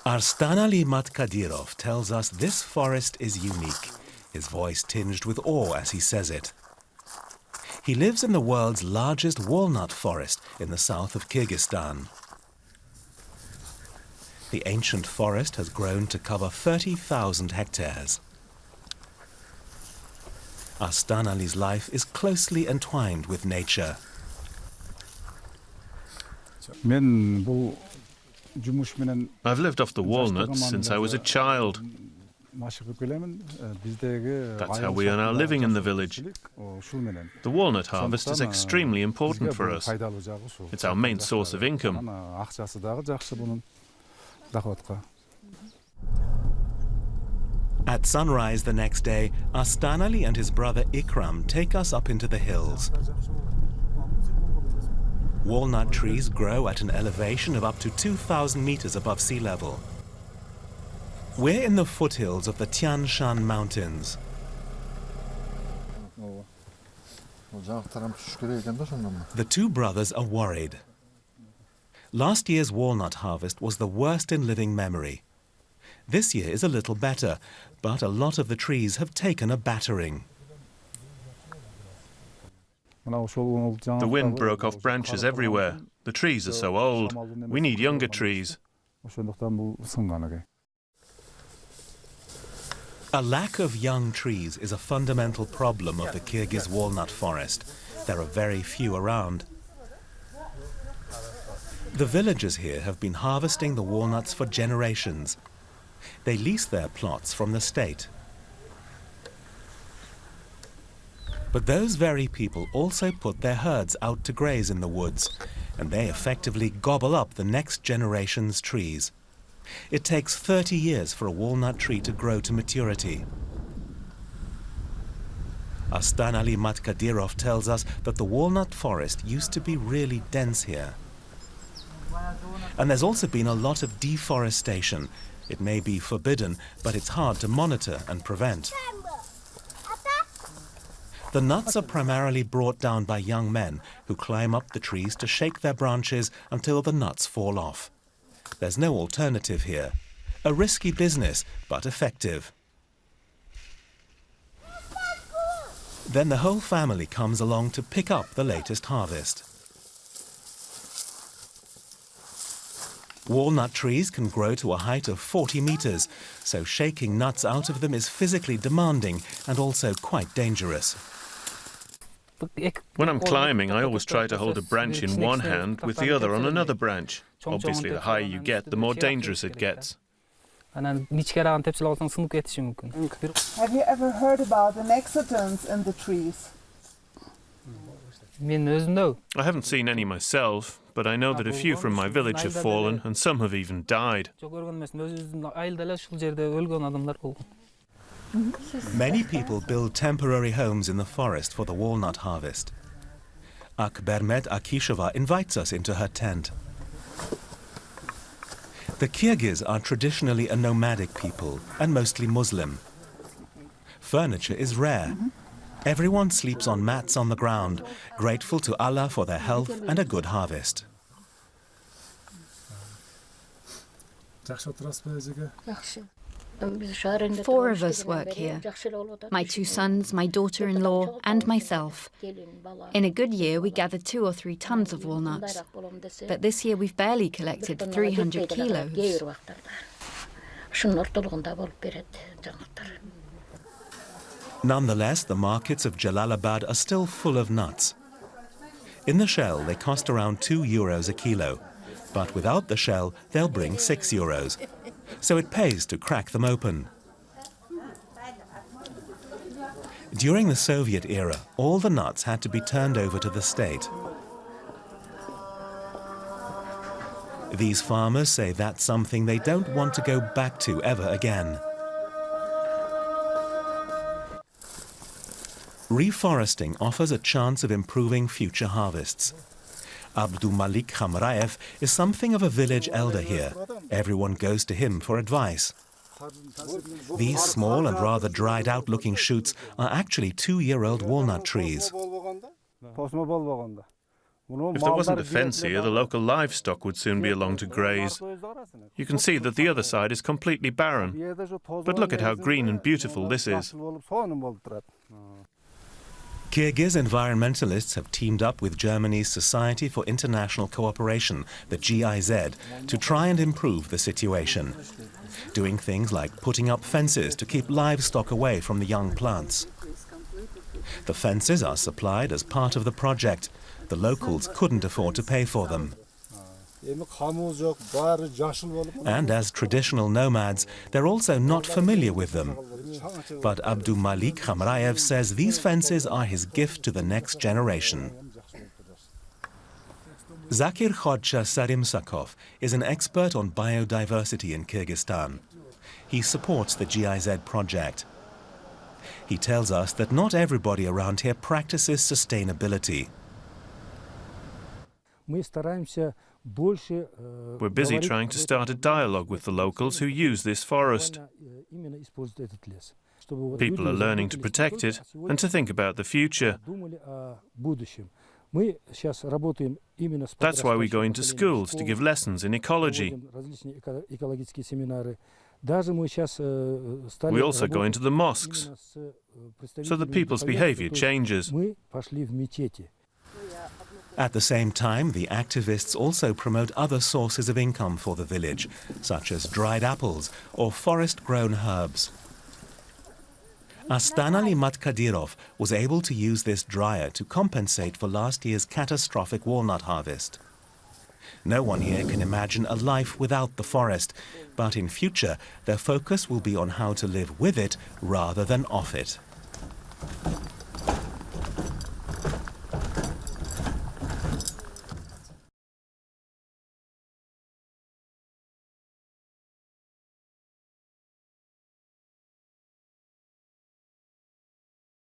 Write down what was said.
Arstanali Matkadyrov tells us this forest is unique, his voice tinged with awe as he says it. He lives in the world's largest walnut forest in the south of Kyrgyzstan. The ancient forest has grown to cover 30,000 hectares. Arstanali's life is closely entwined with nature. I've lived off the walnuts since I was a child. That's how we earn our living in the village. The walnut harvest is extremely important for us. It's our main source of income. At sunrise the next day, Arstanali and his brother Ikram take us up into the hills. Walnut trees grow at an elevation of up to 2,000 meters above sea level. We're in the foothills of the Tian Shan Mountains. The two brothers are worried. Last year's walnut harvest was the worst in living memory. This year is a little better, but a lot of the trees have taken a battering. The wind broke off branches everywhere. The trees are so old. We need younger trees. A lack of young trees is a fundamental problem of the Kyrgyz walnut forest. There are very few around. The villagers here have been harvesting the walnuts for generations. They lease their plots from the state. But those very people also put their herds out to graze in the woods, and they effectively gobble up the next generation's trees. It takes 30 years for a walnut tree to grow to maturity. Arstanali Matkadyrov tells us that the walnut forest used to be really dense here. And there's also been a lot of deforestation. It may be forbidden, but it's hard to monitor and prevent. The nuts are primarily brought down by young men who climb up the trees to shake their branches until the nuts fall off. There's no alternative here. A risky business, but effective. Then the whole family comes along to pick up the latest harvest. Walnut trees can grow to a height of 40 meters, so shaking nuts out of them is physically demanding and also quite dangerous. When I'm climbing, I always try to hold a branch in one hand with the other on another branch. Obviously, the higher you get, the more dangerous it gets. Have you ever heard about an accident in the trees? I haven't seen any myself, but I know that a few from my village have fallen and some have even died. Many people build temporary homes in the forest for the walnut harvest. Akbermet Akishova invites us into her tent. The Kyrgyz are traditionally a nomadic people and mostly Muslim. Furniture is rare. Everyone sleeps on mats on the ground, grateful to Allah for their health and a good harvest. Four of us work here. My two sons, my daughter-in-law, and myself. In a good year, we gather 2 or 3 tons of walnuts. But this year, we've barely collected 300 kilos. Nonetheless, the markets of Jalalabad are still full of nuts. In the shell, they cost around €2 a kilo. But without the shell, they'll bring €6. So it pays to crack them open. During the Soviet era, all the nuts had to be turned over to the state. These farmers say that's something they don't want to go back to ever again. Reforesting offers a chance of improving future harvests. Abdul Malik Khamraev is something of a village elder here. Everyone goes to him for advice. These small and rather dried-out looking shoots are actually 2-year-old walnut trees. If there wasn't a fence here, the local livestock would soon be along to graze. You can see that the other side is completely barren. But look at how green and beautiful this is. Kyrgyz environmentalists have teamed up with Germany's Society for International Cooperation, the GIZ, to try and improve the situation, doing things like putting up fences to keep livestock away from the young plants. The fences are supplied as part of the project. The locals couldn't afford to pay for them. And as traditional nomads, they're also not familiar with them. But Abdul Malik Khamrayev says these fences are his gift to the next generation. Zakir Khodja Sarimsakov is an expert on biodiversity in Kyrgyzstan. He supports the GIZ project. He tells us that not everybody around here practices sustainability. We're busy trying to start a dialogue with the locals who use this forest. People are learning to protect it and to think about the future. That's why we go into schools to give lessons in ecology. We also go into the mosques, so that people's behavior changes. At the same time, the activists also promote other sources of income for the village, such as dried apples or forest-grown herbs. Astanali Matkadirov was able to use this dryer to compensate for last year's catastrophic walnut harvest. No one here can imagine a life without the forest, but in future their focus will be on how to live with it rather than off it.